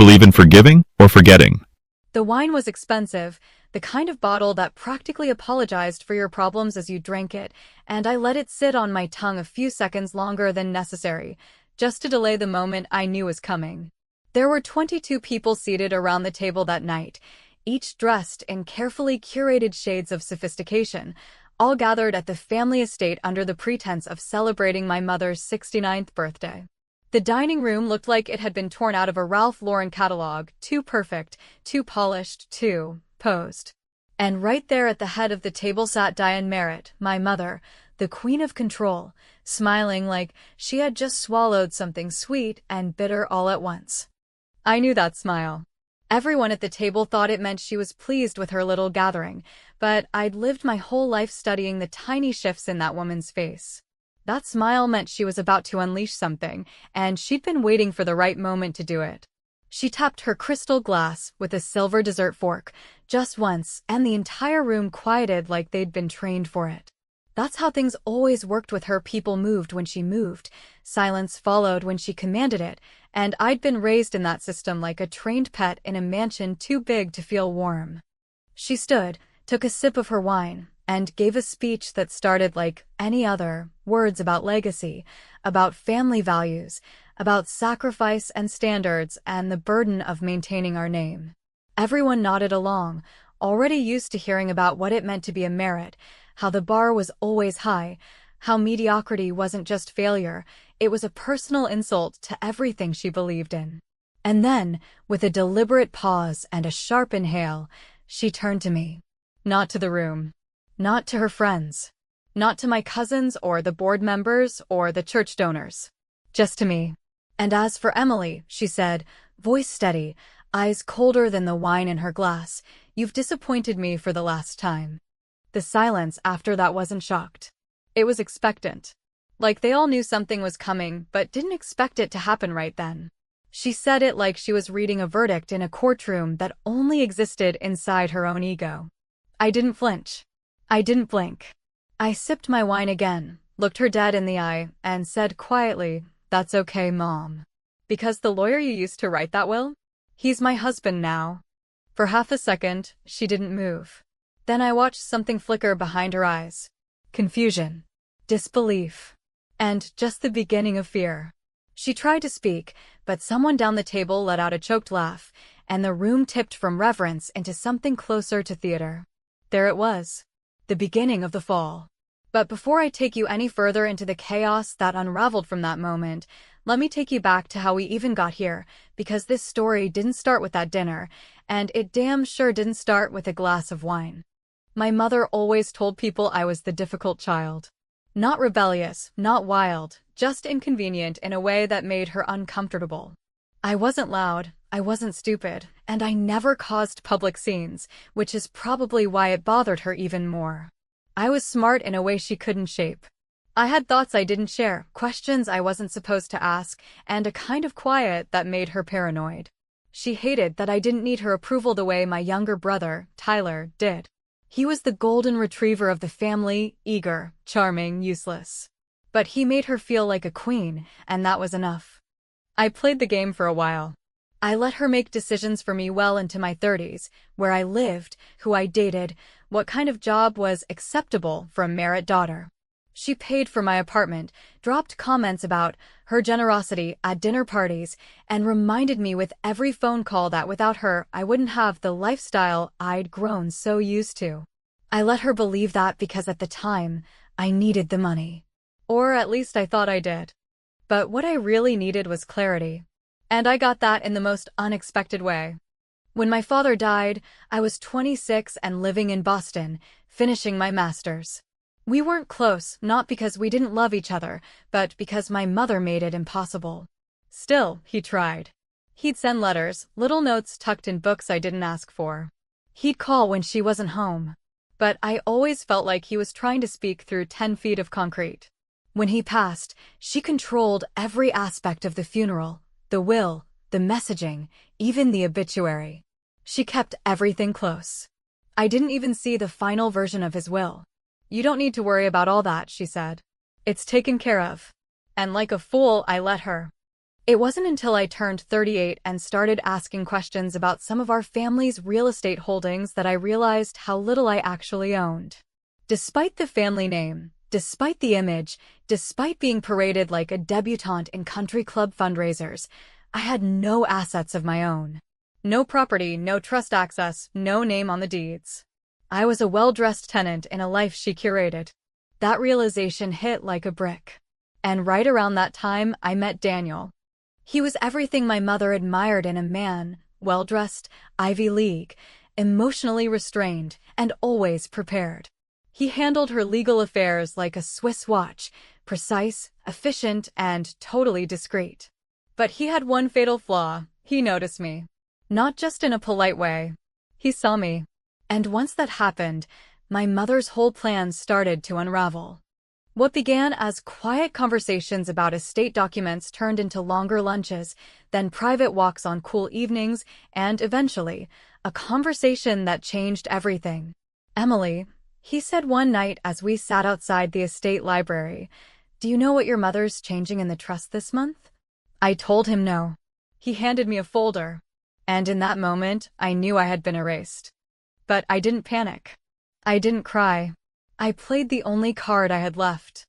believe in forgiving or forgetting? The wine was expensive, the kind of bottle that practically apologized for your problems as you drank it, and I let it sit on my tongue a few seconds longer than necessary, just to delay the moment I knew was coming. There were 22 people seated around the table that night, each dressed in carefully curated shades of sophistication, all gathered at the family estate under the pretense of celebrating my mother's 69th birthday. The dining room looked like it had been torn out of a Ralph Lauren catalog, too perfect, too polished, too posed. And right there at the head of the table sat Diane Merritt, my mother, the queen of control, smiling like she had just swallowed something sweet and bitter all at once. I knew that smile. Everyone at the table thought it meant she was pleased with her little gathering, but I'd lived my whole life studying the tiny shifts in that woman's face. That smile meant she was about to unleash something, and she'd been waiting for the right moment to do it. She tapped her crystal glass with a silver dessert fork, just once, and the entire room quieted like they'd been trained for it. That's how things always worked with her. People moved when she moved, silence followed when she commanded it, and I'd been raised in that system like a trained pet in a mansion too big to feel warm. She stood, took a sip of her wine, and gave a speech that started like any other, words about legacy, about family values, about sacrifice and standards and the burden of maintaining our name. Everyone nodded along, already used to hearing about what it meant to be a Merritt, how the bar was always high, how mediocrity wasn't just failure, it was a personal insult to everything she believed in. And then, with a deliberate pause and a sharp inhale, she turned to me. Not to the room. Not to her friends. Not to my cousins or the board members or the church donors. Just to me. And as for Emily, she said, voice steady, eyes colder than the wine in her glass, you've disappointed me for the last time. The silence after that wasn't shocked. It was expectant. Like they all knew something was coming, but didn't expect it to happen right then. She said it like she was reading a verdict in a courtroom that only existed inside her own ego. I didn't flinch. I didn't blink. I sipped my wine again, looked her dead in the eye, and said quietly, "That's okay, Mom. Because the lawyer you used to write that will? He's my husband now." For half a second, she didn't move. Then I watched something flicker behind her eyes. Confusion. Disbelief. And just the beginning of fear. She tried to speak, but someone down the table let out a choked laugh, and the room tipped from reverence into something closer to theater. There it was. The beginning of the fall. But before I take you any further into the chaos that unraveled from that moment, let me take you back to how we even got here, because this story didn't start with that dinner, and it damn sure didn't start with a glass of wine. My mother always told people I was the difficult child. Not rebellious, not wild, just inconvenient in a way that made her uncomfortable. I wasn't loud, I wasn't stupid, and I never caused public scenes, which is probably why it bothered her even more. I was smart in a way she couldn't shape. I had thoughts I didn't share, questions I wasn't supposed to ask, and a kind of quiet that made her paranoid. She hated that I didn't need her approval the way my younger brother, Tyler, did. He was the golden retriever of the family, eager, charming, useless. But he made her feel like a queen, and that was enough. I played the game for a while. I let her make decisions for me well into my 30s, where I lived, who I dated, what kind of job was acceptable for a Merritt daughter. She paid for my apartment, dropped comments about her generosity at dinner parties, and reminded me with every phone call that without her, I wouldn't have the lifestyle I'd grown so used to. I let her believe that because at the time, I needed the money. Or at least I thought I did. But what I really needed was clarity. And I got that in the most unexpected way. When my father died, I was 26 and living in Boston, finishing my master's. We weren't close, not because we didn't love each other, but because my mother made it impossible. Still, he tried. He'd send letters, little notes tucked in books I didn't ask for. He'd call when she wasn't home. But I always felt like he was trying to speak through 10 feet of concrete. When he passed, she controlled every aspect of the funeral, the will, the messaging, even the obituary. She kept everything close. I didn't even see the final version of his will. "You don't need to worry about all that," she said. "It's taken care of." And like a fool, I let her. It wasn't until I turned 38 and started asking questions about some of our family's real estate holdings that I realized how little I actually owned. Despite the family name, despite the image, despite being paraded like a debutante in country club fundraisers, I had no assets of my own. No property, no trust access, no name on the deeds. I was a well-dressed tenant in a life she curated. That realization hit like a brick. And right around that time, I met Daniel. He was everything my mother admired in a man, well-dressed, Ivy League, emotionally restrained, and always prepared. He handled her legal affairs like a Swiss watch, precise, efficient, and totally discreet. But he had one fatal flaw: he noticed me. Not just in a polite way. He saw me. And once that happened, my mother's whole plans started to unravel. What began as quiet conversations about estate documents turned into longer lunches, then private walks on cool evenings, and eventually, a conversation that changed everything. "Emily," he said one night as we sat outside the estate library, "do you know what your mother's changing in the trust this month?" I told him no. He handed me a folder. And in that moment, I knew I had been erased. But I didn't panic. I didn't cry. I played the only card I had left.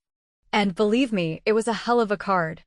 And believe me, it was a hell of a card.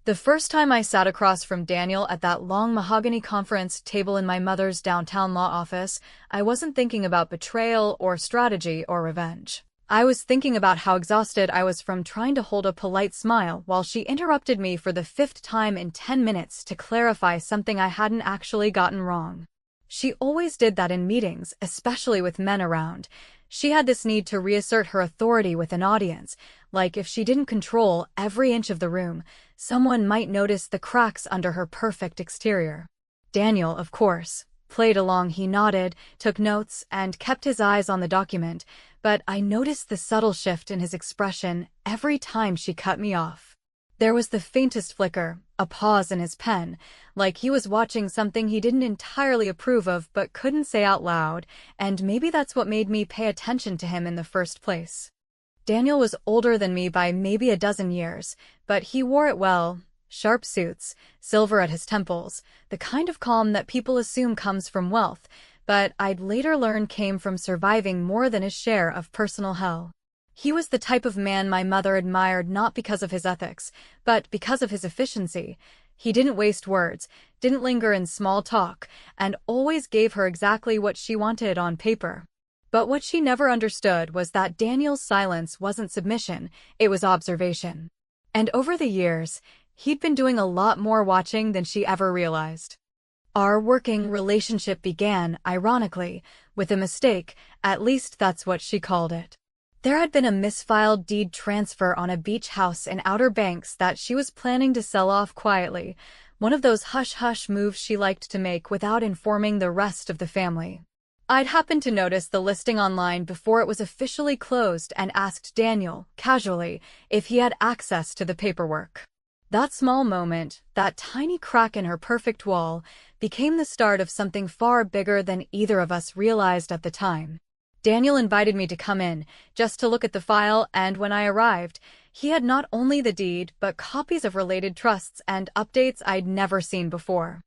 The first time I sat across from Daniel at that long mahogany conference table in my mother's downtown law office, I wasn't thinking about betrayal or strategy or revenge. I was thinking about how exhausted I was from trying to hold a polite smile while she interrupted me for the 5th time in 10 minutes to clarify something I hadn't actually gotten wrong. She always did that in meetings, especially with men around. She had this need to reassert her authority with an audience, like if she didn't control every inch of the room, someone might notice the cracks under her perfect exterior. Daniel, of course, played along. He nodded, took notes, and kept his eyes on the document, but I noticed the subtle shift in his expression every time she cut me off. There was the faintest flicker, a pause in his pen, like he was watching something he didn't entirely approve of but couldn't say out loud, and maybe that's what made me pay attention to him in the first place. Daniel was older than me by maybe a dozen years, but he wore it well. Sharp suits, silver at his temples, the kind of calm that people assume comes from wealth, but I'd later learn came from surviving more than his share of personal hell. He was the type of man my mother admired not because of his ethics, but because of his efficiency. He didn't waste words, didn't linger in small talk, and always gave her exactly what she wanted on paper. But what she never understood was that Daniel's silence wasn't submission, it was observation. And over the years, he'd been doing a lot more watching than she ever realized. Our working relationship began, ironically, with a mistake, at least that's what she called it. There had been a misfiled deed transfer on a beach house in Outer Banks that she was planning to sell off quietly, one of those hush-hush moves she liked to make without informing the rest of the family. I'd happened to notice the listing online before it was officially closed and asked Daniel, casually, if he had access to the paperwork. That small moment, that tiny crack in her perfect wall, became the start of something far bigger than either of us realized at the time. Daniel invited me to come in, just to look at the file, and when I arrived, he had not only the deed, but copies of related trusts and updates I'd never seen before.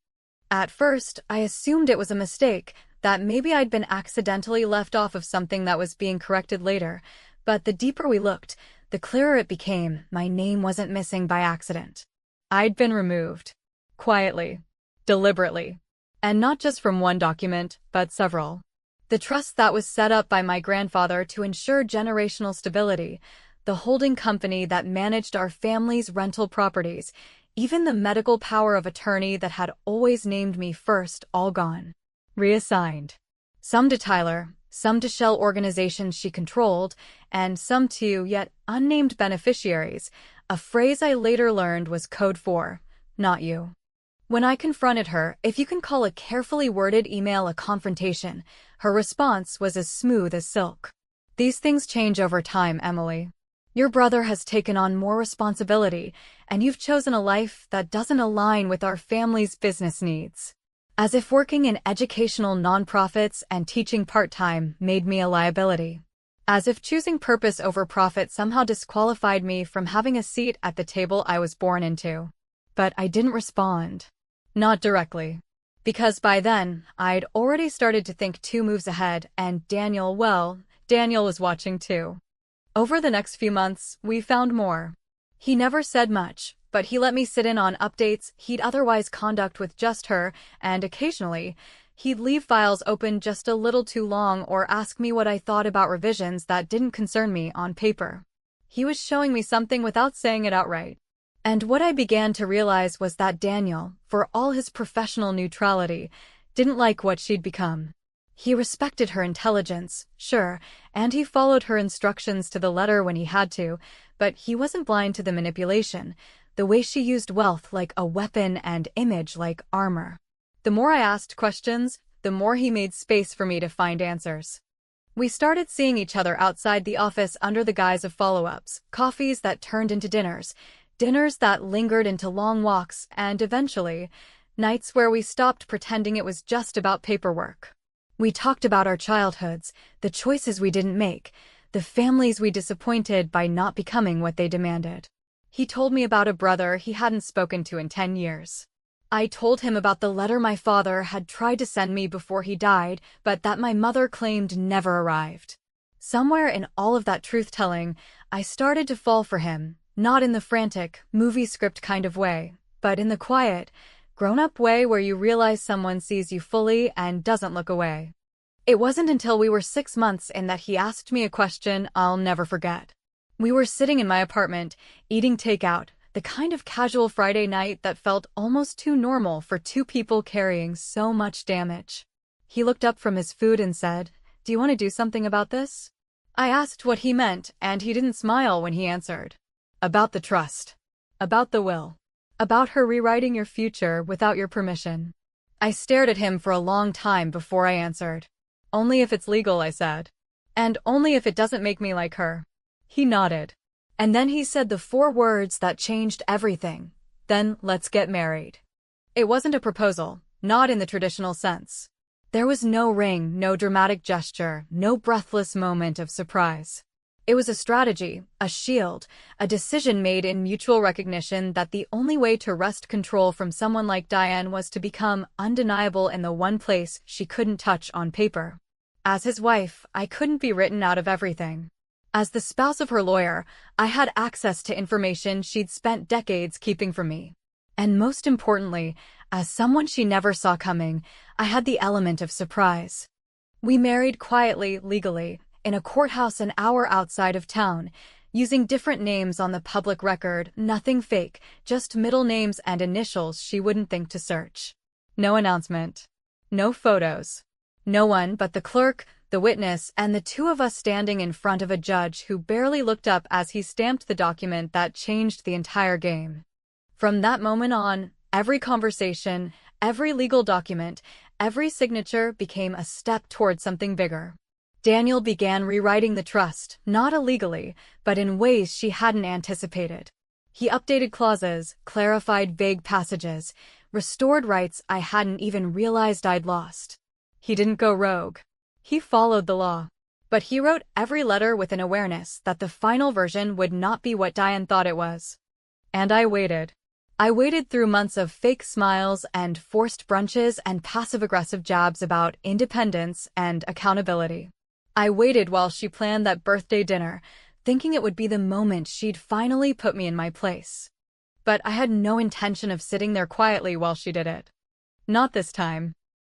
At first, I assumed it was a mistake, that maybe I'd been accidentally left off of something that was being corrected later, but the deeper we looked, the clearer it became my name wasn't missing by accident. I'd been removed. Quietly. Deliberately. And not just from one document, but several. The trust that was set up by my grandfather to ensure generational stability, the holding company that managed our family's rental properties, even the medical power of attorney that had always named me first, all gone. Reassigned. Some to Tyler, some to shell organizations she controlled, and some to yet unnamed beneficiaries, a phrase I later learned was code for, not you. When I confronted her, if you can call a carefully worded email a confrontation, her response was as smooth as silk. These things change over time, Emily. Your brother has taken on more responsibility, and you've chosen a life that doesn't align with our family's business needs. As if working in educational nonprofits and teaching part-time made me a liability. As if choosing purpose over profit somehow disqualified me from having a seat at the table I was born into. But I didn't respond. Not directly. Because by then, I'd already started to think 2 moves ahead, and Daniel was watching too. Over the next few months, we found more. He never said much, but he let me sit in on updates he'd otherwise conduct with just her, and occasionally, he'd leave files open just a little too long or ask me what I thought about revisions that didn't concern me on paper. He was showing me something without saying it outright. And what I began to realize was that Daniel, for all his professional neutrality, didn't like what she'd become. He respected her intelligence, sure, and he followed her instructions to the letter when he had to, but he wasn't blind to the manipulation, the way she used wealth like a weapon and image like armor. The more I asked questions, the more he made space for me to find answers. We started seeing each other outside the office under the guise of follow-ups, coffees that turned into dinners that lingered into long walks, and eventually, nights where we stopped pretending it was just about paperwork. We talked about our childhoods, the choices we didn't make, the families we disappointed by not becoming what they demanded. He told me about a brother he hadn't spoken to in 10 years. I told him about the letter my father had tried to send me before he died, but that my mother claimed never arrived. Somewhere in all of that truth-telling, I started to fall for him, not in the frantic, movie script kind of way, but in the quiet, grown-up way where you realize someone sees you fully and doesn't look away. It wasn't until we were 6 months in that he asked me a question I'll never forget. We were sitting in my apartment, eating takeout, the kind of casual Friday night that felt almost too normal for 2 people carrying so much damage. He looked up from his food and said, "Do you want to do something about this?" I asked what he meant, and he didn't smile when he answered. About the trust. About the will. About her rewriting your future without your permission. I stared at him for a long time before I answered. Only if it's legal, I said. And only if it doesn't make me like her. He nodded. And then he said the 4 words that changed everything. Then let's get married. It wasn't a proposal, not in the traditional sense. There was no ring, no dramatic gesture, no breathless moment of surprise. It was a strategy, a shield, a decision made in mutual recognition that the only way to wrest control from someone like Diane was to become undeniable in the one place she couldn't touch on paper. As his wife, I couldn't be written out of everything. As the spouse of her lawyer, I had access to information she'd spent decades keeping from me. And most importantly, as someone she never saw coming, I had the element of surprise. We married quietly, legally, in a courthouse an hour outside of town, using different names on the public record, nothing fake, just middle names and initials she wouldn't think to search. No announcement. No photos. No one but the clerk, the witness, and the 2 of us standing in front of a judge who barely looked up as he stamped the document that changed the entire game. From that moment on, every conversation, every legal document, every signature became a step toward something bigger. Daniel began rewriting the trust, not illegally, but in ways she hadn't anticipated. He updated clauses, clarified vague passages, restored rights I hadn't even realized I'd lost. He didn't go rogue. He followed the law. But he wrote every letter with an awareness that the final version would not be what Diane thought it was. And I waited. I waited through months of fake smiles and forced brunches and passive-aggressive jabs about independence and accountability. I waited while she planned that birthday dinner, thinking it would be the moment she'd finally put me in my place. But I had no intention of sitting there quietly while she did it. Not this time.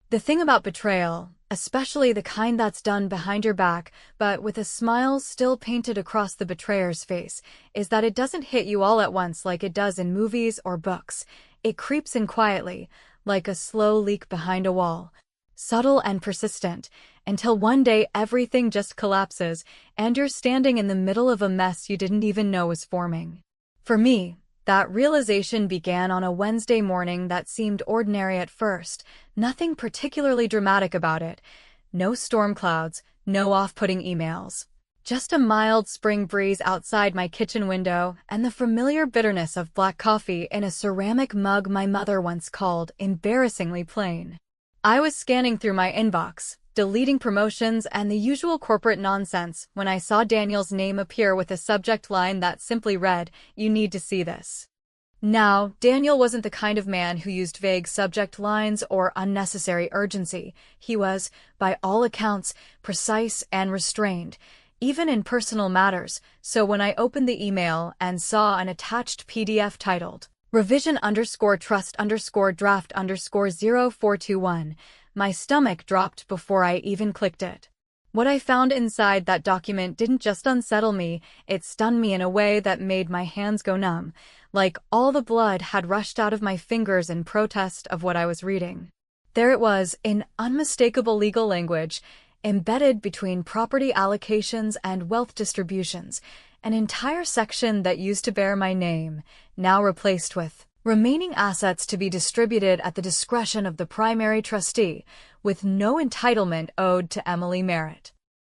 The thing about betrayal, especially the kind that's done behind your back, but with a smile still painted across the betrayer's face, is that it doesn't hit you all at once like it does in movies or books. It creeps in quietly, like a slow leak behind a wall. Subtle and persistent, until one day everything just collapses, and you're standing in the middle of a mess you didn't even know was forming. For me, that realization began on a Wednesday morning that seemed ordinary at first, nothing particularly dramatic about it. No storm clouds, no off-putting emails. Just a mild spring breeze outside my kitchen window, and the familiar bitterness of black coffee in a ceramic mug my mother once called embarrassingly plain. I was scanning through my inbox, deleting promotions and the usual corporate nonsense when I saw Daniel's name appear with a subject line that simply read, "You need to see this." Now, Daniel wasn't the kind of man who used vague subject lines or unnecessary urgency. He was, by all accounts, precise and restrained, even in personal matters, so when I opened the email and saw an attached PDF titled, Revision_Trust_Draft_0421, my stomach dropped before I even clicked it. What I found inside that document didn't just unsettle me, it stunned me in a way that made my hands go numb, like all the blood had rushed out of my fingers in protest of what I was reading. There it was, in unmistakable legal language, embedded between property allocations and wealth distributions, an entire section that used to bear my name, now replaced with remaining assets to be distributed at the discretion of the primary trustee, with no entitlement owed to Emily Merritt.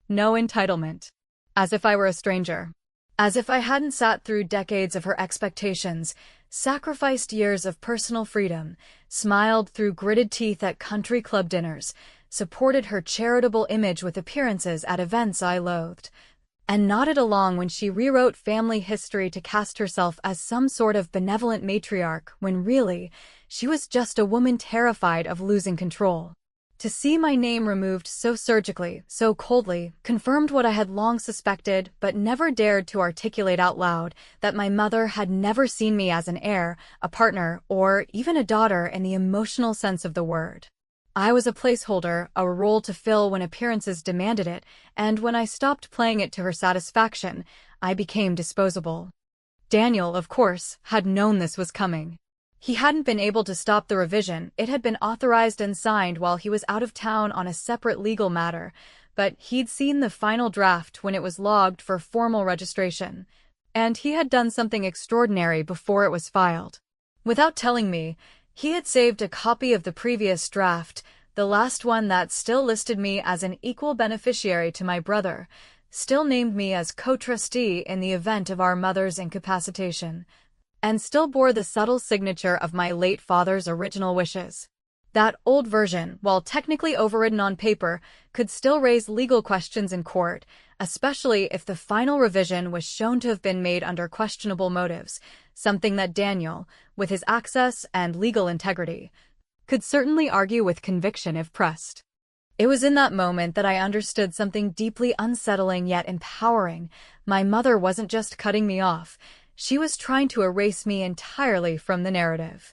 No entitlement. As if I were a stranger. As if I hadn't sat through decades of her expectations, sacrificed years of personal freedom, smiled through gritted teeth at country club dinners, supported her charitable image with appearances at events I loathed, and nodded along when she rewrote family history to cast herself as some sort of benevolent matriarch when really, she was just a woman terrified of losing control. To see my name removed so surgically, so coldly, confirmed what I had long suspected but never dared to articulate out loud, that my mother had never seen me as an heir, a partner, or even a daughter in the emotional sense of the word. I was a placeholder, a role to fill when appearances demanded it, and when I stopped playing it to her satisfaction, I became disposable. Daniel, of course, had known this was coming. He hadn't been able to stop the revision. It had been authorized and signed while he was out of town on a separate legal matter, but he'd seen the final draft when it was logged for formal registration, and he had done something extraordinary before it was filed. Without telling me, he had saved a copy of the previous draft, the last one that still listed me as an equal beneficiary to my brother, still named me as co-trustee in the event of our mother's incapacitation, and still bore the subtle signature of my late father's original wishes. That old version, while technically overridden on paper, could still raise legal questions in court, especially if the final revision was shown to have been made under questionable motives, something that Daniel, with his access and legal integrity, could certainly argue with conviction if pressed. It was in that moment that I understood something deeply unsettling yet empowering. My mother wasn't just cutting me off, she was trying to erase me entirely from the narrative.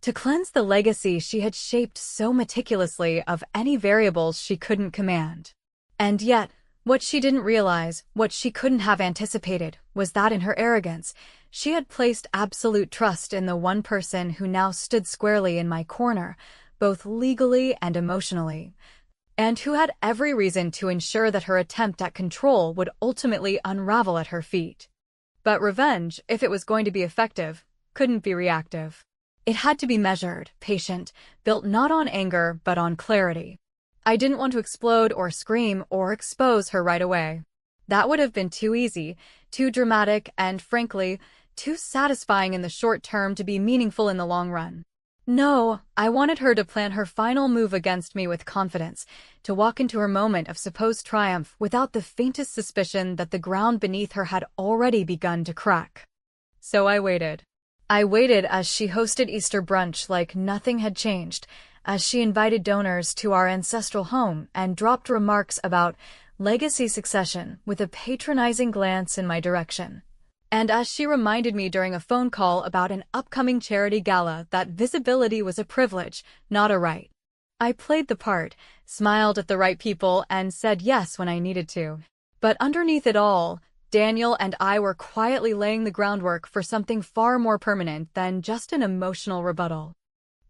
To cleanse the legacy she had shaped so meticulously of any variables she couldn't command. And yet, what she didn't realize, what she couldn't have anticipated, was that in her arrogance, she had placed absolute trust in the one person who now stood squarely in my corner, both legally and emotionally, and who had every reason to ensure that her attempt at control would ultimately unravel at her feet. But revenge, if it was going to be effective, couldn't be reactive. It had to be measured, patient, built not on anger but on clarity. I didn't want to explode or scream or expose her right away. That would have been too easy, too dramatic, and frankly, too satisfying in the short term to be meaningful in the long run. No, I wanted her to plan her final move against me with confidence, to walk into her moment of supposed triumph without the faintest suspicion that the ground beneath her had already begun to crack. So I waited. I waited as she hosted Easter brunch like nothing had changed, as she invited donors to our ancestral home and dropped remarks about legacy succession with a patronizing glance in my direction. And as she reminded me during a phone call about an upcoming charity gala that visibility was a privilege, not a right. I played the part, smiled at the right people, and said yes when I needed to. But underneath it all, Daniel and I were quietly laying the groundwork for something far more permanent than just an emotional rebuttal.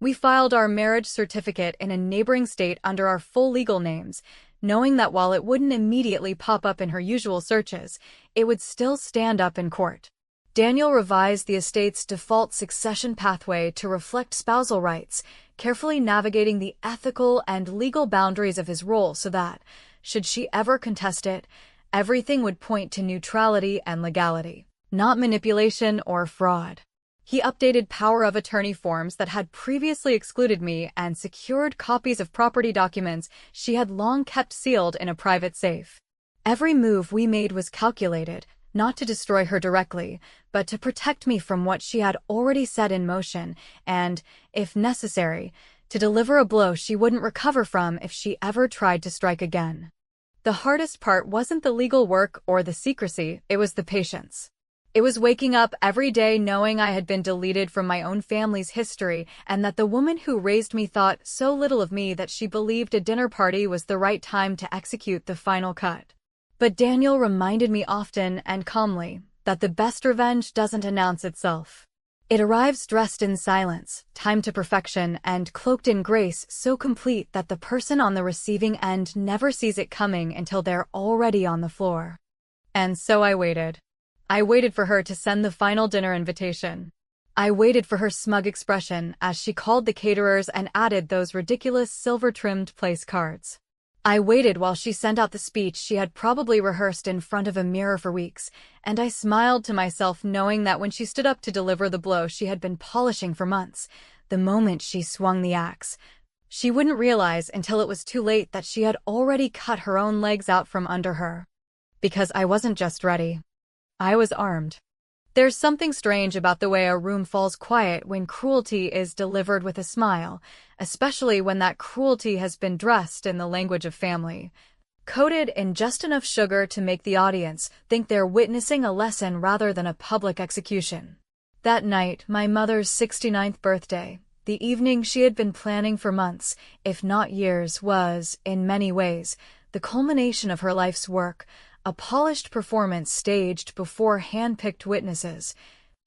We filed our marriage certificate in a neighboring state under our full legal names, knowing that while it wouldn't immediately pop up in her usual searches, it would still stand up in court. Daniel revised the estate's default succession pathway to reflect spousal rights, carefully navigating the ethical and legal boundaries of his role so that, should she ever contest it, everything would point to neutrality and legality, not manipulation or fraud. He updated power of attorney forms that had previously excluded me and secured copies of property documents she had long kept sealed in a private safe. Every move we made was calculated, not to destroy her directly, but to protect me from what she had already set in motion and, if necessary, to deliver a blow she wouldn't recover from if she ever tried to strike again. The hardest part wasn't the legal work or the secrecy, it was the patience. It was waking up every day knowing I had been deleted from my own family's history and that the woman who raised me thought so little of me that she believed a dinner party was the right time to execute the final cut. But Daniel reminded me often and calmly that the best revenge doesn't announce itself. It arrives dressed in silence, timed to perfection, and cloaked in grace so complete that the person on the receiving end never sees it coming until they're already on the floor. And so I waited. I waited for her to send the final dinner invitation. I waited for her smug expression as she called the caterers and added those ridiculous silver-trimmed place cards. I waited while she sent out the speech she had probably rehearsed in front of a mirror for weeks, and I smiled to myself knowing that when she stood up to deliver the blow she had been polishing for months, the moment she swung the axe, she wouldn't realize until it was too late that she had already cut her own legs out from under her. Because I wasn't just ready. I was armed. There's something strange about the way a room falls quiet when cruelty is delivered with a smile, especially when that cruelty has been dressed in the language of family, coated in just enough sugar to make the audience think they're witnessing a lesson rather than a public execution. That night, my mother's 69th birthday, the evening she had been planning for months, if not years, was, in many ways, the culmination of her life's work, a polished performance staged before hand-picked witnesses,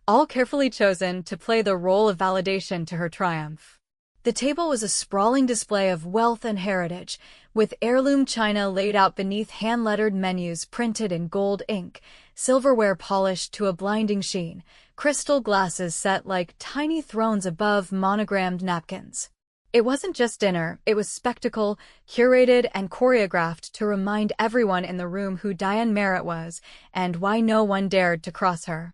all carefully chosen to play the role of validation to her triumph. The table was a sprawling display of wealth and heritage, with heirloom china laid out beneath hand-lettered menus printed in gold ink, silverware polished to a blinding sheen, crystal glasses set like tiny thrones above monogrammed napkins. It wasn't just dinner, it was spectacle, curated and choreographed to remind everyone in the room who Diane Merritt was and why no one dared to cross her.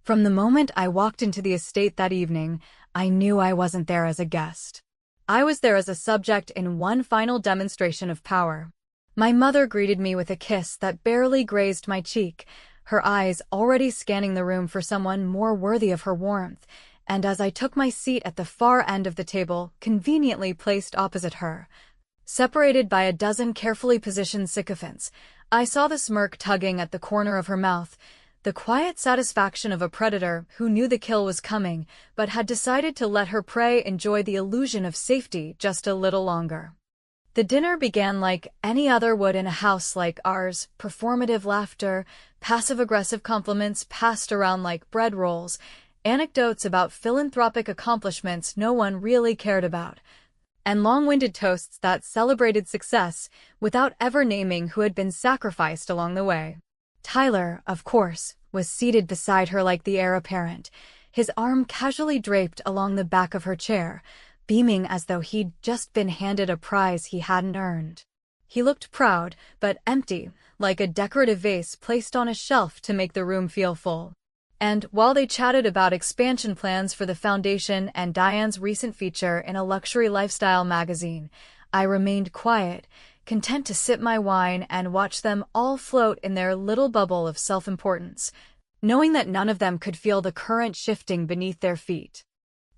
From the moment I walked into the estate that evening, I knew I wasn't there as a guest. I was there as a subject in one final demonstration of power. My mother greeted me with a kiss that barely grazed my cheek, her eyes already scanning the room for someone more worthy of her warmth, and as I took my seat at the far end of the table, conveniently placed opposite her, separated by a dozen carefully positioned sycophants, I saw the smirk tugging at the corner of her mouth, the quiet satisfaction of a predator who knew the kill was coming, but had decided to let her prey enjoy the illusion of safety just a little longer. The dinner began like any other would in a house like ours, performative laughter, passive-aggressive compliments passed around like bread rolls, anecdotes about philanthropic accomplishments no one really cared about, and long-winded toasts that celebrated success without ever naming who had been sacrificed along the way. Tyler, of course, was seated beside her like the heir apparent, his arm casually draped along the back of her chair, beaming as though he'd just been handed a prize he hadn't earned. He looked proud, but empty, like a decorative vase placed on a shelf to make the room feel full. And while they chatted about expansion plans for the foundation and Diane's recent feature in a luxury lifestyle magazine, I remained quiet, content to sip my wine and watch them all float in their little bubble of self-importance, knowing that none of them could feel the current shifting beneath their feet.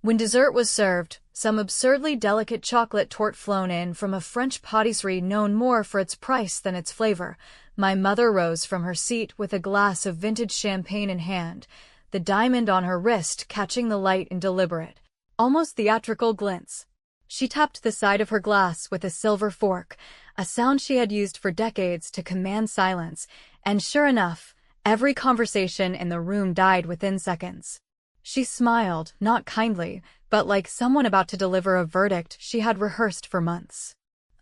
When dessert was served, some absurdly delicate chocolate torte flown in from a French patisserie known more for its price than its flavor, my mother rose from her seat with a glass of vintage champagne in hand, the diamond on her wrist catching the light in deliberate, almost theatrical glints. She tapped the side of her glass with a silver fork, a sound she had used for decades to command silence, and sure enough, every conversation in the room died within seconds. She smiled, not kindly, but like someone about to deliver a verdict she had rehearsed for months.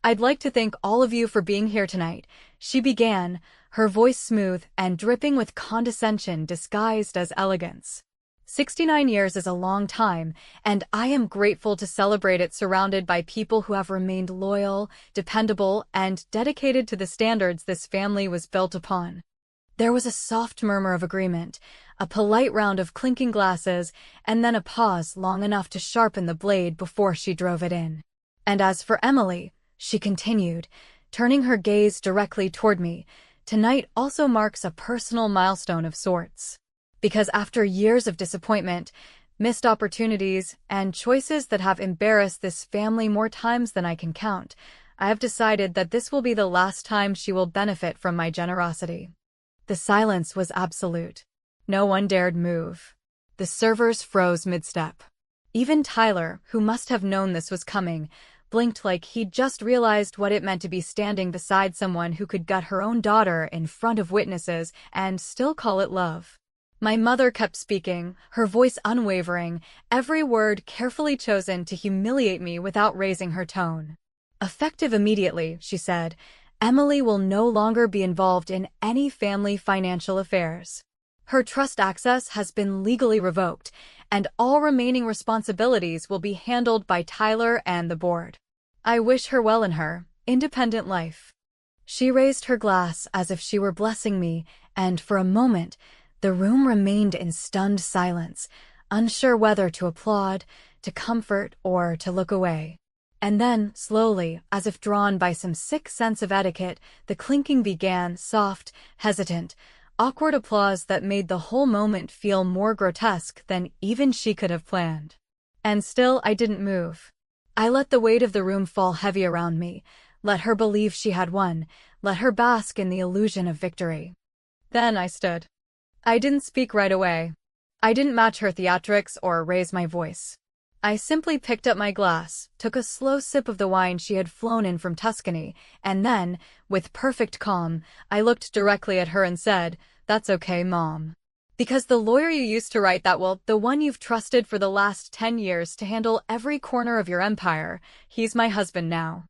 "I'd like to thank all of you for being here tonight," she began, her voice smooth and dripping with condescension disguised as elegance. 69 years is a long time, and I am grateful to celebrate it surrounded by people who have remained loyal, dependable, and dedicated to the standards this family was built upon. There was a soft murmur of agreement, a polite round of clinking glasses, and then a pause long enough to sharpen the blade before she drove it in. "And as for Emily," she continued, turning her gaze directly toward me, Tonight also marks a personal milestone of sorts. Because after years of disappointment, missed opportunities, and choices that have embarrassed this family more times than I can count, I have decided that this will be the last time she will benefit from my generosity. The silence was absolute. No one dared move. The servers froze mid-step. Even Tyler, who must have known this was coming, blinked like he'd just realized what it meant to be standing beside someone who could gut her own daughter in front of witnesses and still call it love. My mother kept speaking, her voice unwavering, every word carefully chosen to humiliate me without raising her tone. Effective immediately, she said, Emily will no longer be involved in any family financial affairs. Her trust access has been legally revoked, and all remaining responsibilities will be handled by Tyler and the board. I wish her well in her independent life. She raised her glass as if she were blessing me, and for a moment, the room remained in stunned silence, unsure whether to applaud, to comfort, or to look away. And then, slowly, as if drawn by some sick sense of etiquette, the clinking began, soft, hesitant, awkward applause that made the whole moment feel more grotesque than even she could have planned. And still I didn't move. I let the weight of the room fall heavy around me, let her believe she had won, let her bask in the illusion of victory. Then I stood. I didn't speak right away. I didn't match her theatrics or raise my voice. I simply picked up my glass, took a slow sip of the wine she had flown in from Tuscany, and then, with perfect calm, I looked directly at her and said, "That's okay, Mom. Because the lawyer you used to write that will, the one you've trusted for the last 10 years to handle every corner of your empire, he's my husband now."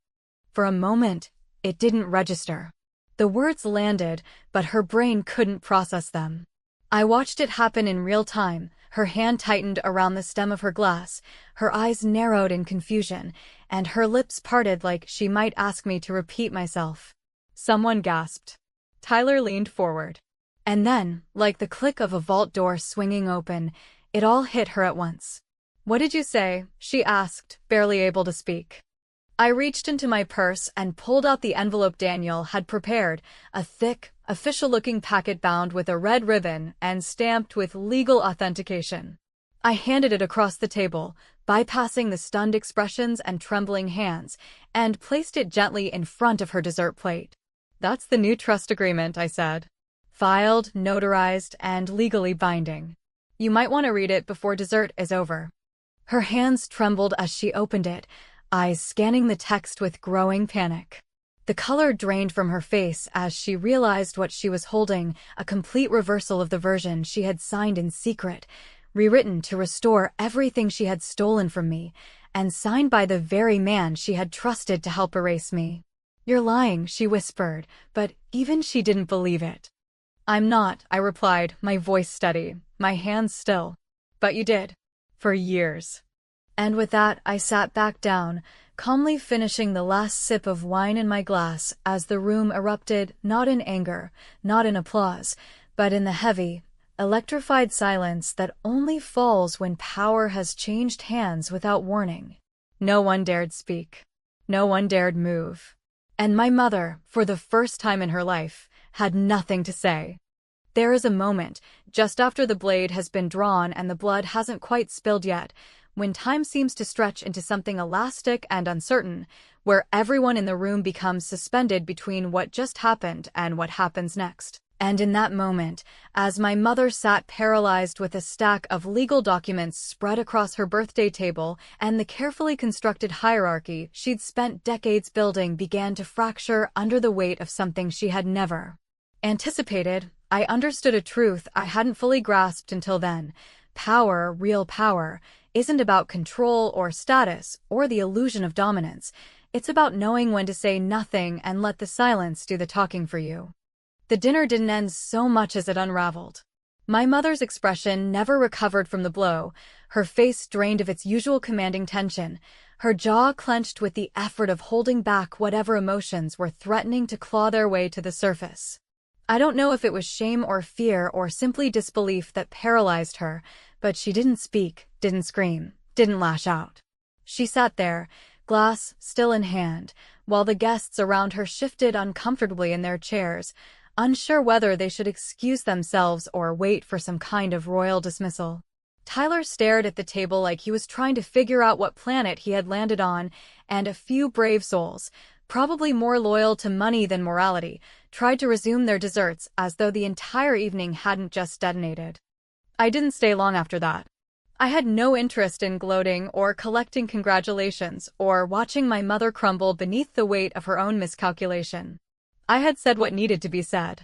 For a moment, it didn't register. The words landed, but her brain couldn't process them. I watched it happen in real time. Her hand tightened around the stem of her glass, her eyes narrowed in confusion, and her lips parted like she might ask me to repeat myself. Someone gasped. Tyler leaned forward. And then, like the click of a vault door swinging open, it all hit her at once. "What did you say?" she asked, barely able to speak. I reached into my purse and pulled out the envelope Daniel had prepared, a thick, official-looking packet bound with a red ribbon and stamped with legal authentication. I handed it across the table, bypassing the stunned expressions and trembling hands, and placed it gently in front of her dessert plate. "That's the new trust agreement," I said. "Filed, notarized, and legally binding. You might want to read it before dessert is over." Her hands trembled as she opened it, eyes scanning the text with growing panic. The color drained from her face as she realized what she was holding, a complete reversal of the version she had signed in secret, rewritten to restore everything she had stolen from me, and signed by the very man she had trusted to help erase me. "You're lying," she whispered, but even she didn't believe it. "I'm not," I replied, my voice steady, my hands still. "But you did. For years." And with that, I sat back down, calmly finishing the last sip of wine in my glass as the room erupted, not in anger, not in applause, but in the heavy, electrified silence that only falls when power has changed hands without warning. No one dared speak. No one dared move. And my mother, for the first time in her life, had nothing to say. There is a moment, just after the blade has been drawn and the blood hasn't quite spilled yet, when time seems to stretch into something elastic and uncertain, where everyone in the room becomes suspended between what just happened and what happens next. And in that moment, as my mother sat paralyzed with a stack of legal documents spread across her birthday table and the carefully constructed hierarchy she'd spent decades building began to fracture under the weight of something she had never anticipated, I understood a truth I hadn't fully grasped until then. Power, real power, isn't about control or status or the illusion of dominance. It's about knowing when to say nothing and let the silence do the talking for you. The dinner didn't end so much as it unraveled. My mother's expression never recovered from the blow, her face drained of its usual commanding tension, her jaw clenched with the effort of holding back whatever emotions were threatening to claw their way to the surface. I don't know if it was shame or fear or simply disbelief that paralyzed her, but she didn't speak, didn't scream, didn't lash out. She sat there, glass still in hand, while the guests around her shifted uncomfortably in their chairs, unsure whether they should excuse themselves or wait for some kind of royal dismissal. Tyler stared at the table like he was trying to figure out what planet he had landed on, and a few brave souls, probably more loyal to money than morality, tried to resume their desserts as though the entire evening hadn't just detonated. I didn't stay long after that. I had no interest in gloating or collecting congratulations or watching my mother crumble beneath the weight of her own miscalculation. I had said what needed to be said.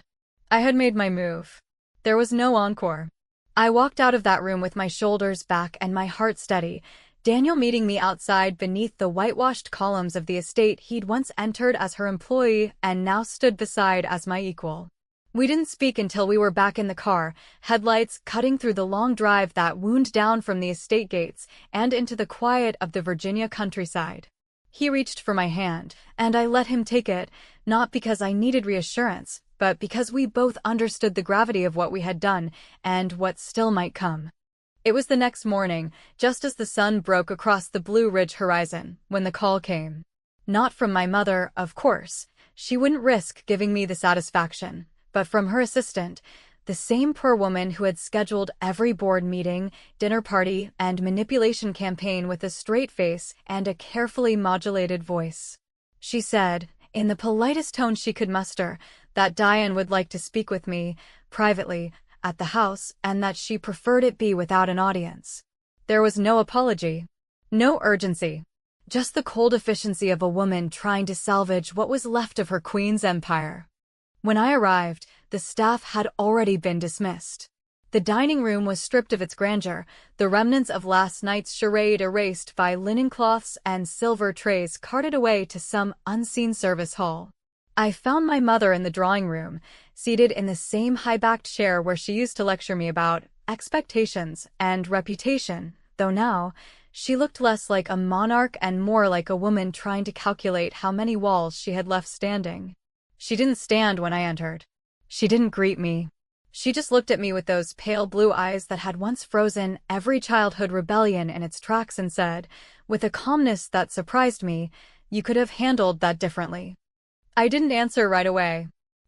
I had made my move. There was no encore. I walked out of that room with my shoulders back and my heart steady, Daniel meeting me outside beneath the whitewashed columns of the estate he'd once entered as her employee and now stood beside as my equal. We didn't speak until we were back in the car, headlights cutting through the long drive that wound down from the estate gates and into the quiet of the Virginia countryside. He reached for my hand, and I let him take it, not because I needed reassurance, but because we both understood the gravity of what we had done and what still might come. It was the next morning, just as the sun broke across the Blue Ridge horizon, when the call came. Not from my mother, of course. She wouldn't risk giving me the satisfaction, but from her assistant, the same poor woman who had scheduled every board meeting, dinner party, and manipulation campaign with a straight face and a carefully modulated voice. She said, in the politest tone she could muster, that Diane would like to speak with me, privately, at the house, and that she preferred it be without an audience. There was no apology, no urgency, just the cold efficiency of a woman trying to salvage what was left of her queen's empire. When I arrived, the staff had already been dismissed. The dining room was stripped of its grandeur, the remnants of last night's charade erased by linen cloths and silver trays carted away to some unseen service hall. I found my mother in the drawing room, seated in the same high-backed chair where she used to lecture me about expectations and reputation, though now she looked less like a monarch and more like a woman trying to calculate how many walls she had left standing. She didn't stand when I entered. She didn't greet me. She just looked at me with those pale blue eyes that had once frozen every childhood rebellion in its tracks and said, with a calmness that surprised me, "You could have handled that differently." I didn't answer right away.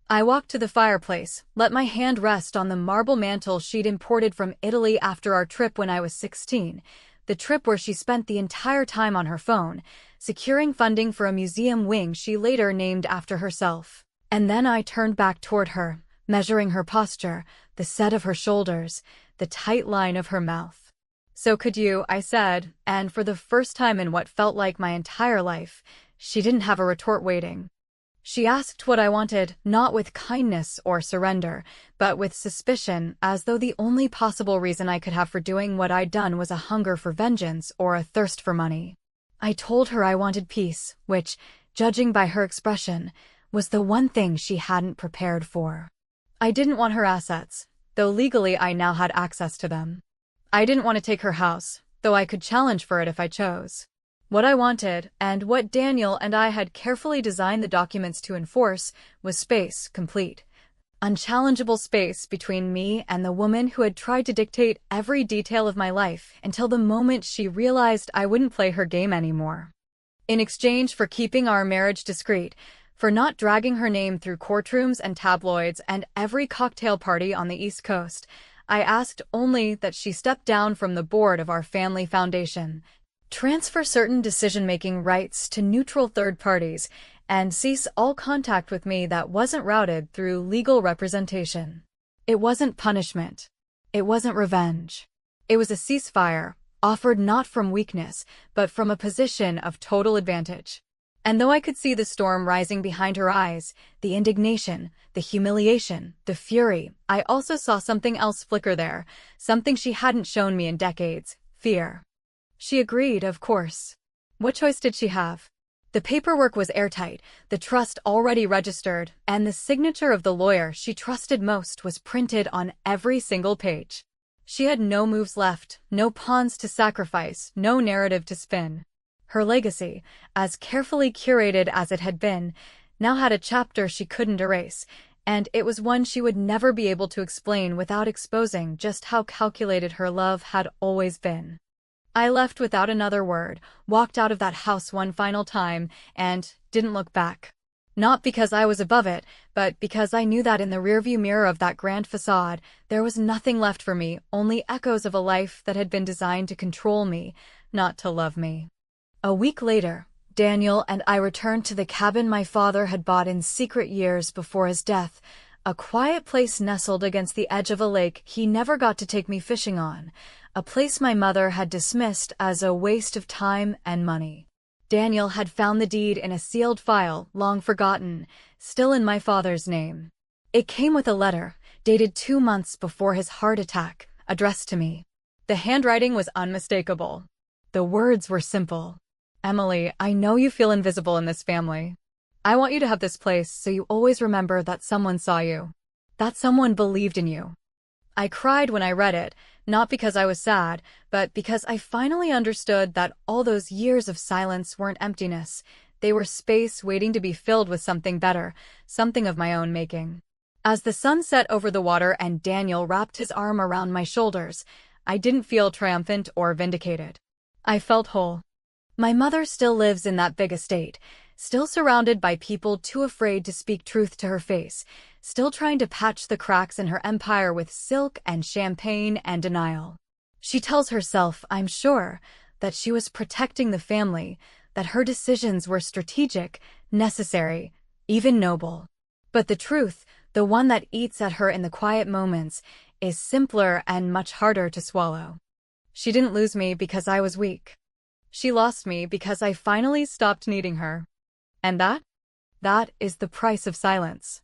I walked to the fireplace, let my hand rest on the marble mantel she'd imported from Italy after our trip when I was 16, the trip where she spent the entire time on her phone, securing funding for a museum wing she later named after herself. And then I turned back toward her, measuring her posture, the set of her shoulders, the tight line of her mouth. "So could you," I said, and for the first time in what felt like my entire life, she didn't have a retort waiting. She asked what I wanted, not with kindness or surrender, but with suspicion, as though the only possible reason I could have for doing what I'd done was a hunger for vengeance or a thirst for money. I told her I wanted peace, which, judging by her expression, was the one thing she hadn't prepared for. I didn't want her assets, though legally I now had access to them. I didn't want to take her house, though I could challenge for it if I chose. What I wanted, and what Daniel and I had carefully designed the documents to enforce, was space, complete, unchallengeable space between me and the woman who had tried to dictate every detail of my life until the moment she realized I wouldn't play her game anymore. In exchange for keeping our marriage discreet, for not dragging her name through courtrooms and tabloids and every cocktail party on the East Coast, I asked only that she step down from the board of our family foundation, transfer certain decision-making rights to neutral third parties, and cease all contact with me that wasn't routed through legal representation. It wasn't punishment. It wasn't revenge. It was a ceasefire, offered not from weakness, but from a position of total advantage. And though I could see the storm rising behind her eyes, the indignation, the humiliation, the fury, I also saw something else flicker there, something she hadn't shown me in decades: fear. She agreed, of course. What choice did she have? The paperwork was airtight, the trust already registered, and the signature of the lawyer she trusted most was printed on every single page. She had no moves left, no pawns to sacrifice, no narrative to spin. Her legacy, as carefully curated as it had been, now had a chapter she couldn't erase, and it was one she would never be able to explain without exposing just how calculated her love had always been. I left without another word, walked out of that house one final time, and didn't look back. Not because I was above it, but because I knew that in the rearview mirror of that grand facade, there was nothing left for me, only echoes of a life that had been designed to control me, not to love me. A week later, Daniel and I returned to the cabin my father had bought in secret years before his death, a quiet place nestled against the edge of a lake he never got to take me fishing on, a place my mother had dismissed as a waste of time and money. Daniel had found the deed in a sealed file, long forgotten, still in my father's name. It came with a letter, dated 2 months before his heart attack, addressed to me. The handwriting was unmistakable. The words were simple. Emily, I know you feel invisible in this family. I want you to have this place so you always remember that someone saw you. That someone believed in you. I cried when I read it, not because I was sad, but because I finally understood that all those years of silence weren't emptiness. They were space waiting to be filled with something better, something of my own making. As the sun set over the water and Daniel wrapped his arm around my shoulders, I didn't feel triumphant or vindicated. I felt whole. My mother still lives in that big estate, still surrounded by people too afraid to speak truth to her face, still trying to patch the cracks in her empire with silk and champagne and denial. She tells herself, I'm sure, that she was protecting the family, that her decisions were strategic, necessary, even noble. But the truth, the one that eats at her in the quiet moments, is simpler and much harder to swallow. She didn't lose me because I was weak. She lost me because I finally stopped needing her. And that is the price of silence.